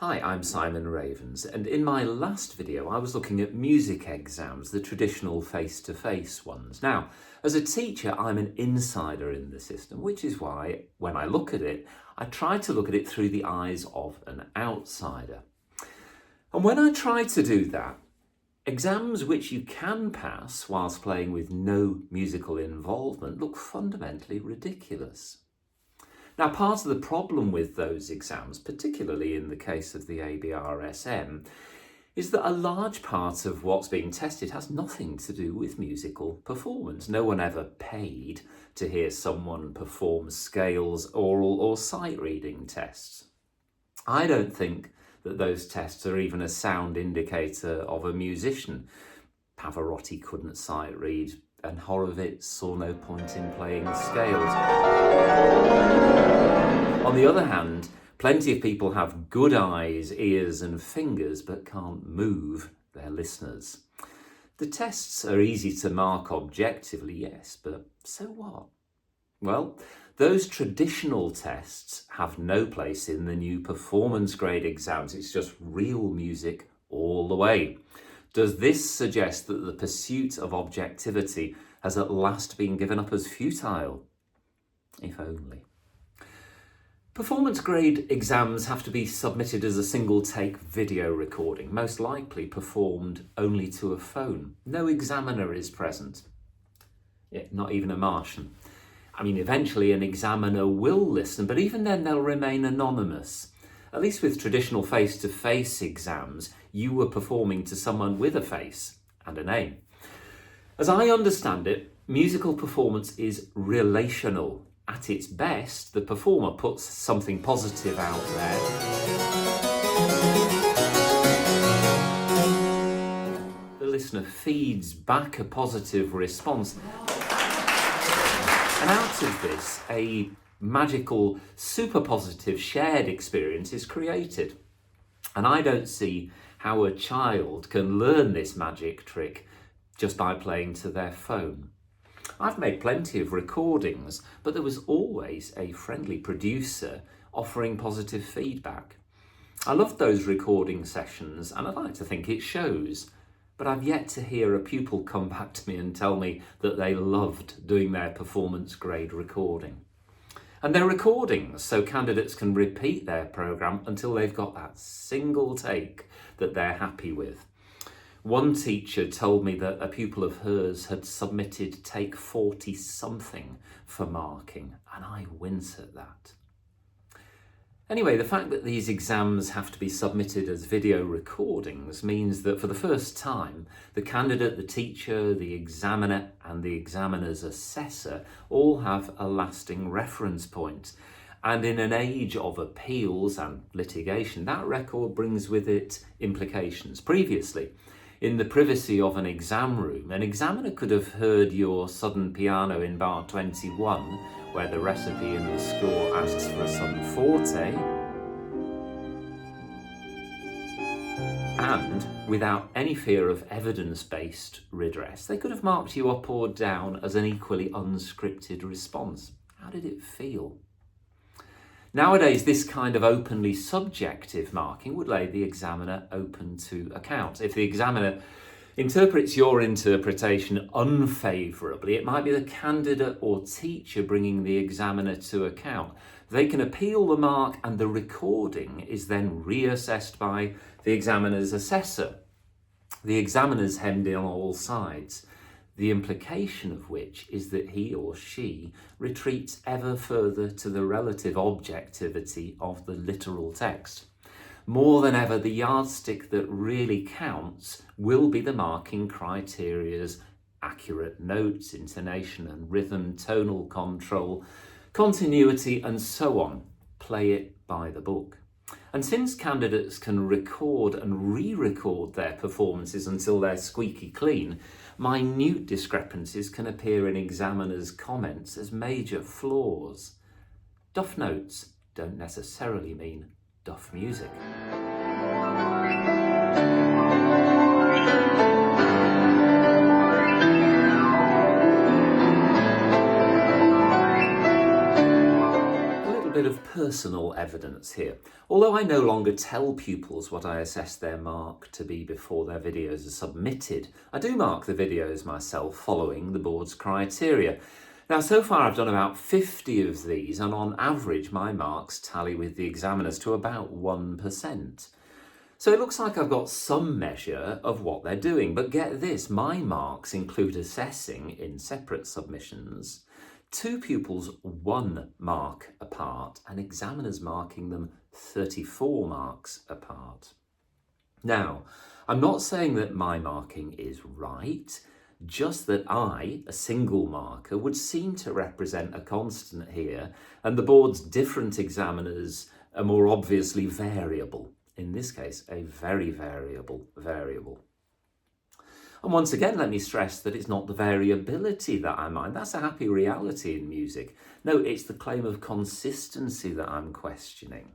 Hi, I'm Simon Ravens, and in my last video I was looking at music exams, the traditional face-to-face ones. Now, as a teacher, I'm an insider in the system, which is why, when I look at it, I try to look at it through the eyes of an outsider. And when I try to do that, exams which you can pass whilst playing with no musical involvement look fundamentally ridiculous. Now, part of the problem with those exams, particularly in the case of the ABRSM, is that a large part of what's being tested has nothing to do with musical performance. No one ever paid to hear someone perform scales, oral or sight reading tests. I don't think that those tests are even a sound indicator of a musician. Pavarotti couldn't sight read, and Horowitz saw no point in playing scales. On the other hand, plenty of people have good eyes, ears and fingers but can't move their listeners. The tests are easy to mark objectively, yes, but so what? Well, those traditional tests have no place in the new performance grade exams. It's just real music all the way. Does this suggest that the pursuit of objectivity has at last been given up as futile? If only. Performance grade exams have to be submitted as a single take video recording, most likely performed only to a phone. No examiner is present. Yeah, not even a Martian. I mean, eventually an examiner will listen, but even then they'll remain anonymous. At least with traditional face-to-face exams, you were performing to someone with a face and a name. As I understand it, musical performance is relational. At its best, the performer puts something positive out there. The listener feeds back a positive response. And out of this, a magical, super positive shared experience is created. And I don't see how a child can learn this magic trick just by playing to their phone. I've made plenty of recordings, but there was always a friendly producer offering positive feedback. I loved those recording sessions, and I'd like to think it shows, but I've yet to hear a pupil come back to me and tell me that they loved doing their performance grade recording. And they're recordings, so candidates can repeat their programme until they've got that single take that they're happy with. One teacher told me that a pupil of hers had submitted take 40-something for marking, and I wince at that. Anyway, the fact that these exams have to be submitted as video recordings means that for the first time, the candidate, the teacher, the examiner and the examiner's assessor all have a lasting reference point. And in an age of appeals and litigation, that record brings with it implications. Previously, in the privacy of an exam room, an examiner could have heard your sudden piano in bar 21, where the recipe in the score asks for a sudden forte, and without any fear of evidence-based redress, they could have marked you up or down as an equally unscripted response. How did it feel? Nowadays, this kind of openly subjective marking would lay the examiner open to account. If the examiner interprets your interpretation unfavourably, it might be the candidate or teacher bringing the examiner to account. They can appeal the mark, and the recording is then reassessed by the examiner's assessor. The examiner's hemmed in on all sides, the implication of which is that he or she retreats ever further to the relative objectivity of the literal text. More than ever, the yardstick that really counts will be the marking criteria's accurate notes, intonation and rhythm, tonal control, continuity and so on. Play it by the book. And since candidates can record and re-record their performances until they're squeaky clean, minute discrepancies can appear in examiners' comments as major flaws. Duff notes don't necessarily mean duff music. A little bit of personal evidence here. Although I no longer tell pupils what I assess their mark to be before their videos are submitted, I do mark the videos myself following the board's criteria. Now, so far I've done about 50 of these, and on average my marks tally with the examiners to about 1%. So it looks like I've got some measure of what they're doing, but get this, my marks include assessing in separate submissions 2 pupils 1 mark apart and examiners marking them 34 marks apart. Now, I'm not saying that my marking is right, just that I, a single marker, would seem to represent a constant here, and the board's different examiners are more obviously variable. In this case, a very variable variable. And once again, let me stress that it's not the variability that I mind. That's a happy reality in music. No, it's the claim of consistency that I'm questioning.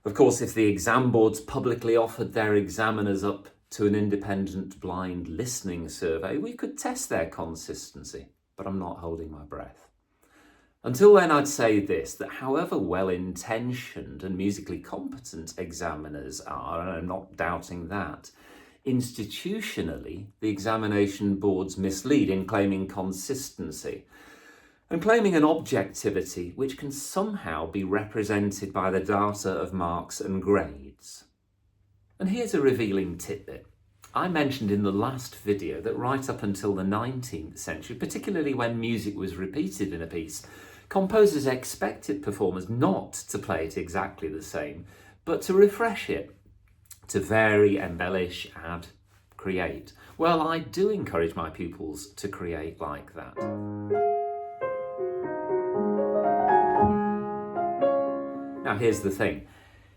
Of course, if the exam boards publicly offered their examiners up to an independent blind listening survey, we could test their consistency, but I'm not holding my breath. Until then, I'd say this, that however well-intentioned and musically competent examiners are, and I'm not doubting that, institutionally, the examination boards mislead in claiming consistency and claiming an objectivity which can somehow be represented by the data of marks and grades. And here's a revealing tidbit. I mentioned in the last video that right up until the 19th century, particularly when music was repeated in a piece, composers expected performers not to play it exactly the same, but to refresh it, to vary, embellish, add, create. Well, I do encourage my pupils to create like that. Now, here's the thing.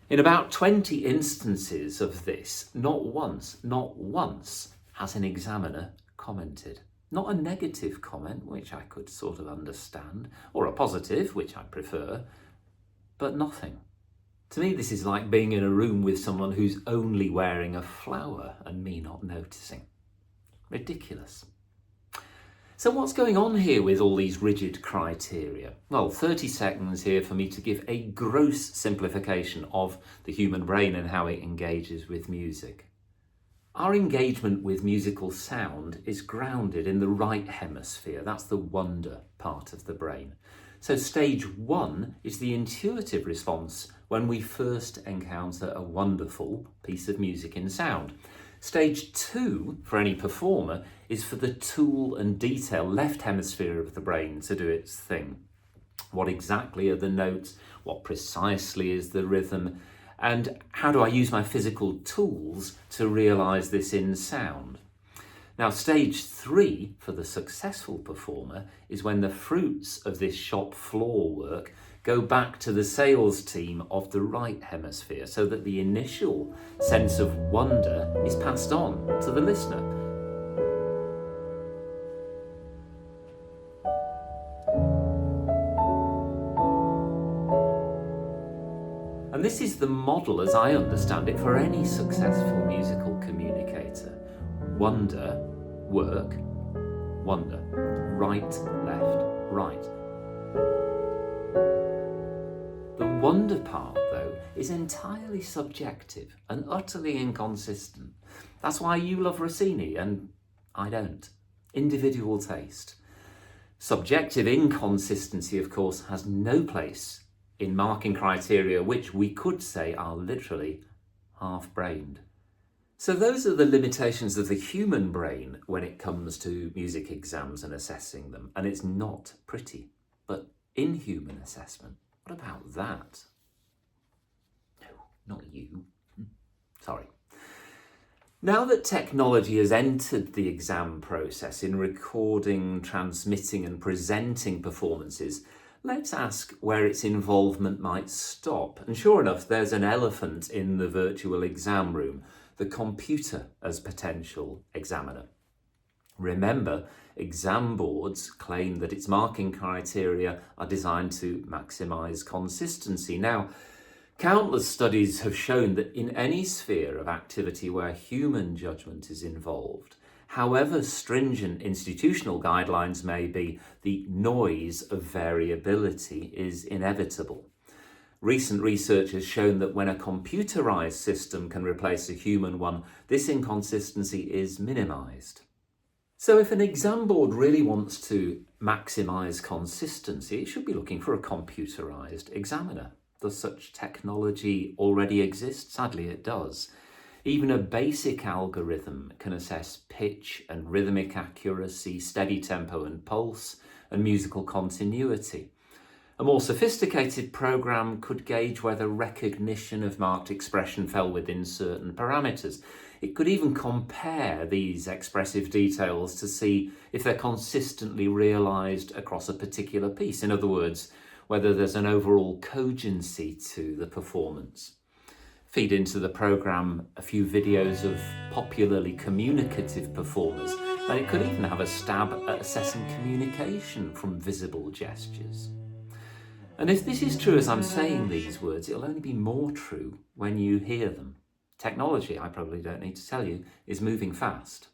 In about 20 instances of this, not once has an examiner commented. Not a negative comment, which I could sort of understand, or a positive, which I prefer, but nothing. To me, this is like being in a room with someone who's only wearing a flower and me not noticing. Ridiculous. So what's going on here with all these rigid criteria? Well, 30 seconds here for me to give a gross simplification of the human brain and how it engages with music. Our engagement with musical sound is grounded in the right hemisphere. That's the wonder part of the brain. So stage 1 is the intuitive response when we first encounter a wonderful piece of music in sound. Stage 2 for any performer is for the tool and detail left hemisphere of the brain to do its thing. What exactly are the notes? What precisely is the rhythm? And how do I use my physical tools to realise this in sound? Now, stage 3 for the successful performer is when the fruits of this shop floor work go back to the sales team of the right hemisphere so that the initial sense of wonder is passed on to the listener. And this is the model, as I understand it, for any successful musical communicator. Wonder, work, wonder. Right, left, right. The wonder part, though, is entirely subjective and utterly inconsistent. That's why you love Rossini and I don't. Individual taste. Subjective inconsistency, of course, has no place in marking criteria which we could say are literally half-brained. So those are the limitations of the human brain when it comes to music exams and assessing them. And it's not pretty, but inhuman assessment. What about that? No, not you. Sorry. Now that technology has entered the exam process in recording, transmitting and presenting performances, let's ask where its involvement might stop. And sure enough, there's an elephant in the virtual exam room, the computer as potential examiner. Remember, exam boards claim that its marking criteria are designed to maximise consistency. Now, countless studies have shown that in any sphere of activity where human judgment is involved, however stringent institutional guidelines may be, the noise of variability is inevitable. Recent research has shown that when a computerized system can replace a human one, this inconsistency is minimized. So if an exam board really wants to maximize consistency, it should be looking for a computerized examiner. Does such technology already exist? Sadly, it does. Even a basic algorithm can assess pitch and rhythmic accuracy, steady tempo and pulse, and musical continuity. A more sophisticated program could gauge whether recognition of marked expression fell within certain parameters. It could even compare these expressive details to see if they're consistently realized across a particular piece. In other words, whether there's an overall cogency to the performance. Feed into the program a few videos of popularly communicative performers, and it could even have a stab at assessing communication from visible gestures. And if this is true as I'm saying these words, it'll only be more true when you hear them. Technology, I probably don't need to tell you, is moving fast.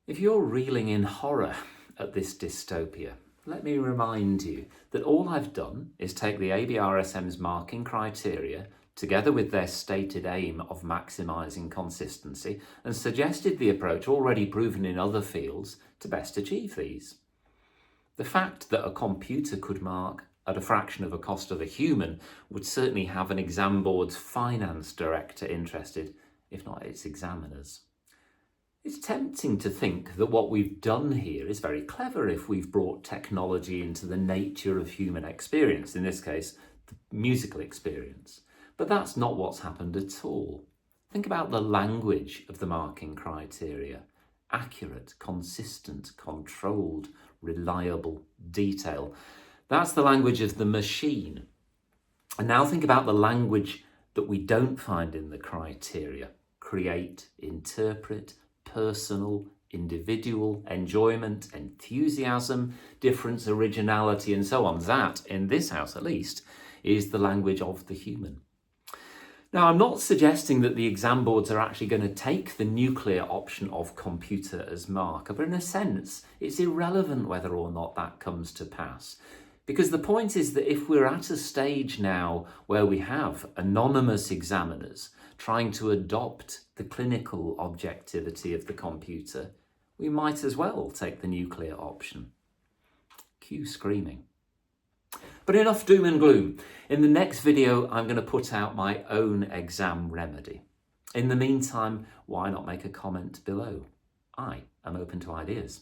If you're reeling in horror at this dystopia, let me remind you that all I've done is take the ABRSM's marking criteria, together with their stated aim of maximising consistency, and suggested the approach already proven in other fields to best achieve these. The fact that a computer could mark at a fraction of the cost of a human would certainly have an exam board's finance director interested, if not its examiners. It's tempting to think that what we've done here is very clever if we've brought technology into the nature of human experience, in this case, the musical experience. But that's not what's happened at all. Think about the language of the marking criteria. Accurate, consistent, controlled, reliable, detail. That's the language of the machine. And now think about the language that we don't find in the criteria. Create, interpret, personal, individual, enjoyment, enthusiasm, difference, originality, and so on. That, in this house at least, is the language of the human. Now, I'm not suggesting that the exam boards are actually going to take the nuclear option of computer as marker, but in a sense, it's irrelevant whether or not that comes to pass. Because the point is that if we're at a stage now where we have anonymous examiners trying to adopt the clinical objectivity of the computer, we might as well take the nuclear option. Cue screaming. But enough doom and gloom. In the next video, I'm going to put out my own exam remedy. In the meantime, why not make a comment below? I am open to ideas.